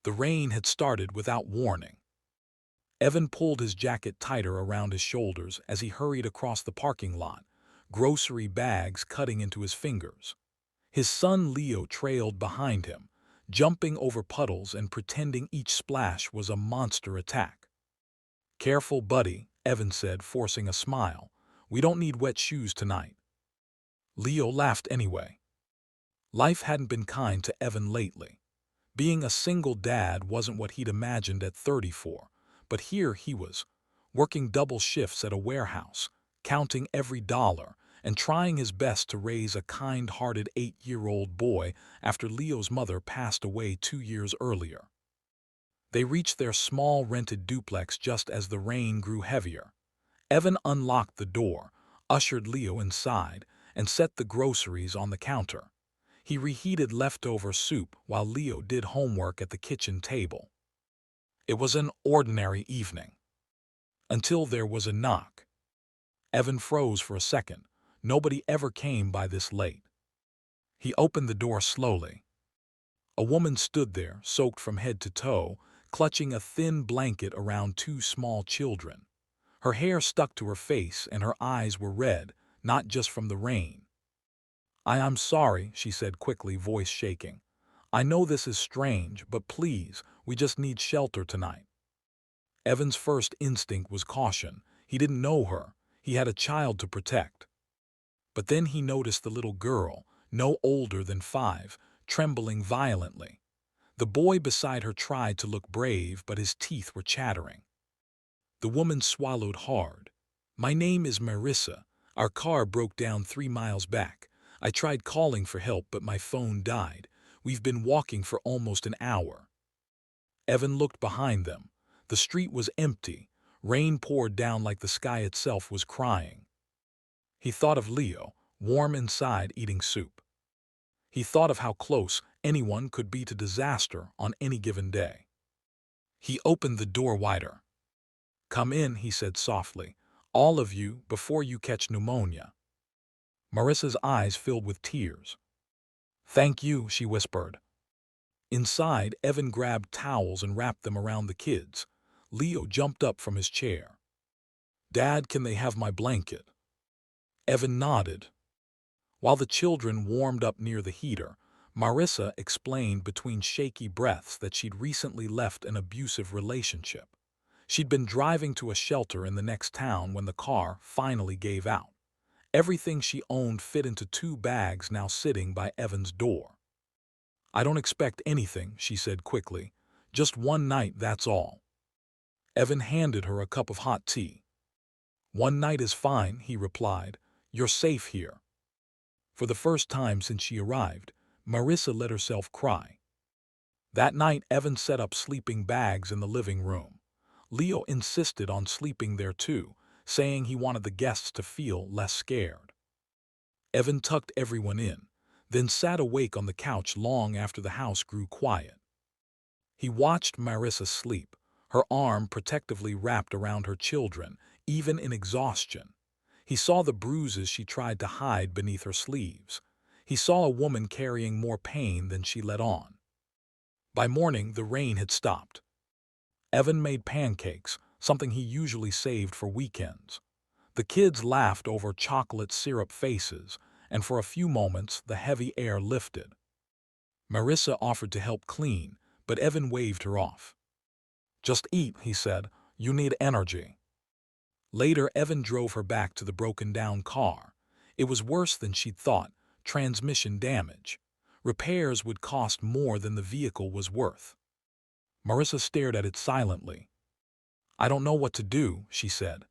The rain had started without warning. Evan pulled his jacket tighter around his shoulders as he hurried across the parking lot, grocery bags cutting into his fingers. His son Leo trailed behind him, jumping over puddles and pretending each splash was a monster attack. "Careful, buddy," Evan said, forcing a smile. "We don't need wet shoes tonight." Leo laughed anyway. Life hadn't been kind to Evan lately. Being a single dad wasn't what he'd imagined at 34, but here he was, working double shifts at a warehouse, counting every dollar, and trying his best to raise a kind-hearted 8-year-old boy after Leo's mother passed away 2 years earlier. They reached their small rented duplex just as the rain grew heavier. Evan unlocked the door, ushered Leo inside, and set the groceries on the counter. He reheated leftover soup while Leo did homework at the kitchen table. It was an ordinary evening. Until there was a knock. Evan froze for a second. Nobody ever came by this late. He opened the door slowly. A woman stood there, soaked from head to toe, clutching a thin blanket around two small children. Her hair stuck to her face and her eyes were red, not just from the rain. "I'm sorry," she said quickly, voice shaking. "I know this is strange, but please, we just need shelter tonight." Evan's first instinct was caution. He didn't know her. He had a child to protect. But then he noticed the little girl, no older than 5, trembling violently. The boy beside her tried to look brave, but his teeth were chattering. The woman swallowed hard. "My name is Marissa. Our car broke down 3 miles back. I tried calling for help, but my phone died. We've been walking for almost an hour." Evan looked behind them. The street was empty. Rain poured down like the sky itself was crying. He thought of Leo, warm inside eating soup. He thought of how close anyone could be to disaster on any given day. He opened the door wider. "Come in," he said softly. "All of you, before you catch pneumonia." Marissa's eyes filled with tears. "Thank you," she whispered. Inside, Evan grabbed towels and wrapped them around the kids. Leo jumped up from his chair. "Dad, can they have my blanket?" Evan nodded. While the children warmed up near the heater, Marissa explained between shaky breaths that she'd recently left an abusive relationship. She'd been driving to a shelter in the next town when the car finally gave out. Everything she owned fit into 2 bags now sitting by Evan's door. "I don't expect anything," she said quickly. "Just one night, that's all." Evan handed her a cup of hot tea. "One night is fine," he replied. "You're safe here." For the first time since she arrived, Marissa let herself cry. That night, Evan set up sleeping bags in the living room. Leo insisted on sleeping there too, saying he wanted the guests to feel less scared. Evan tucked everyone in, then sat awake on the couch long after the house grew quiet. He watched Marissa sleep, her arm protectively wrapped around her children, even in exhaustion. He saw the bruises she tried to hide beneath her sleeves. He saw a woman carrying more pain than she let on. By morning, the rain had stopped. Evan made pancakes, something he usually saved for weekends. The kids laughed over chocolate syrup faces, and for a few moments the heavy air lifted. Marissa offered to help clean, but Evan waved her off. "Just eat," he said. "You need energy." Later, Evan drove her back to the broken-down car. It was worse than she'd thought, transmission damage. Repairs would cost more than the vehicle was worth. Marissa stared at it silently. "I don't know what to do," she said.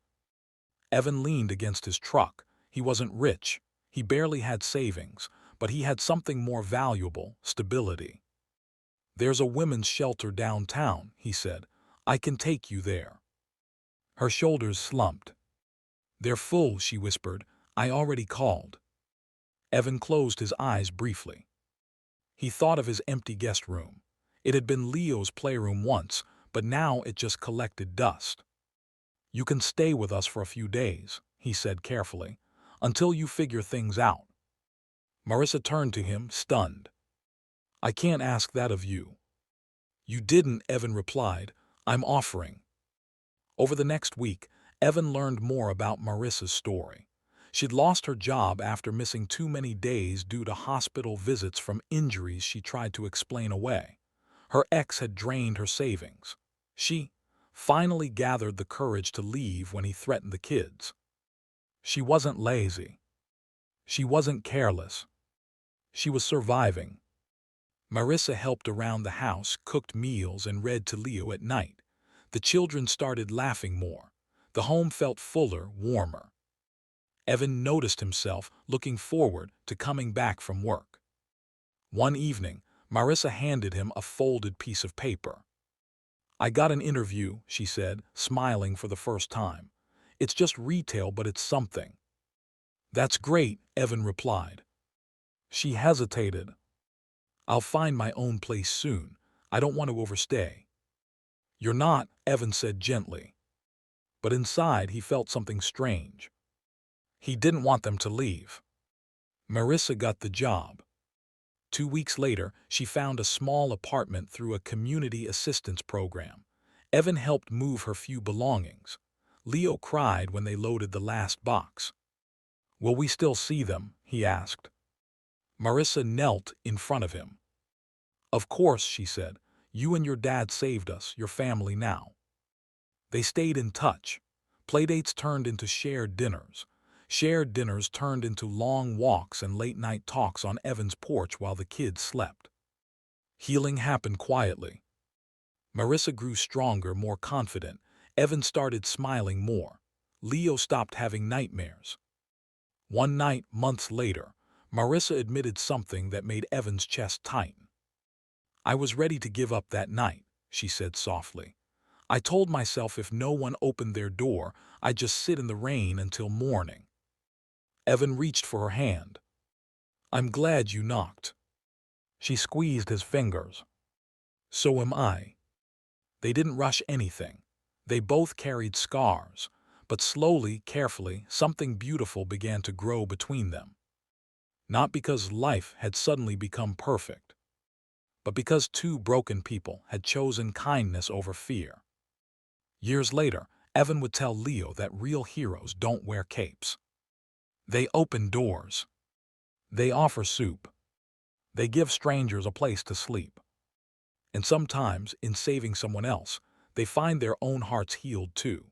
Evan leaned against his truck. He wasn't rich. He barely had savings, but he had something more valuable: stability. "There's a women's shelter downtown," he said. "I can take you there." Her shoulders slumped. "They're full," she whispered. "I already called." Evan closed his eyes briefly. He thought of his empty guest room. It had been Leo's playroom once, but now it just collected dust. "You can stay with us for a few days," he said carefully, "until you figure things out." Marissa turned to him, stunned. "I can't ask that of you." You didn't, Evan replied. I'm offering. Over the next week, Evan learned more about Marissa's story. She'd lost her job after missing too many days due to hospital visits from injuries she tried to explain away. Her ex had drained her savings. She finally gathered the courage to leave when he threatened the kids. She wasn't lazy. She wasn't careless. She was surviving. Marissa helped around the house, cooked meals, and read to Leo at night. The children started laughing more. The home felt fuller, warmer. Evan noticed himself looking forward to coming back from work. One evening, Marissa handed him a folded piece of paper. I got an interview, she said, smiling for the first time. It's just retail, but it's something. That's great, Evan replied. She hesitated. I'll find my own place soon. I don't want to overstay. You're not, Evan said gently. But inside he felt something strange. He didn't want them to leave. Marissa got the job. 2 weeks later, she found a small apartment through a community assistance program. Evan helped move her few belongings. Leo cried when they loaded the last box. Will we still see them? He asked. Marissa knelt in front of him. Of course, she said. You and your dad saved us, your family now. They stayed in touch. Playdates turned into shared dinners. Shared dinners turned into long walks and late-night talks on Evan's porch while the kids slept. Healing happened quietly. Marissa grew stronger, more confident. Evan started smiling more. Leo stopped having nightmares. One night, months later, Marissa admitted something that made Evan's chest tighten. I was ready to give up that night, she said softly. I told myself if no one opened their door, I'd just sit in the rain until morning. Evan reached for her hand. I'm glad you knocked. She squeezed his fingers. So am I. They didn't rush anything. They both carried scars, but slowly, carefully, something beautiful began to grow between them. Not because life had suddenly become perfect, but because two broken people had chosen kindness over fear. Years later, Evan would tell Leo that real heroes don't wear capes. They open doors. They offer soup. They give strangers a place to sleep. And sometimes, in saving someone else, they find their own hearts healed too.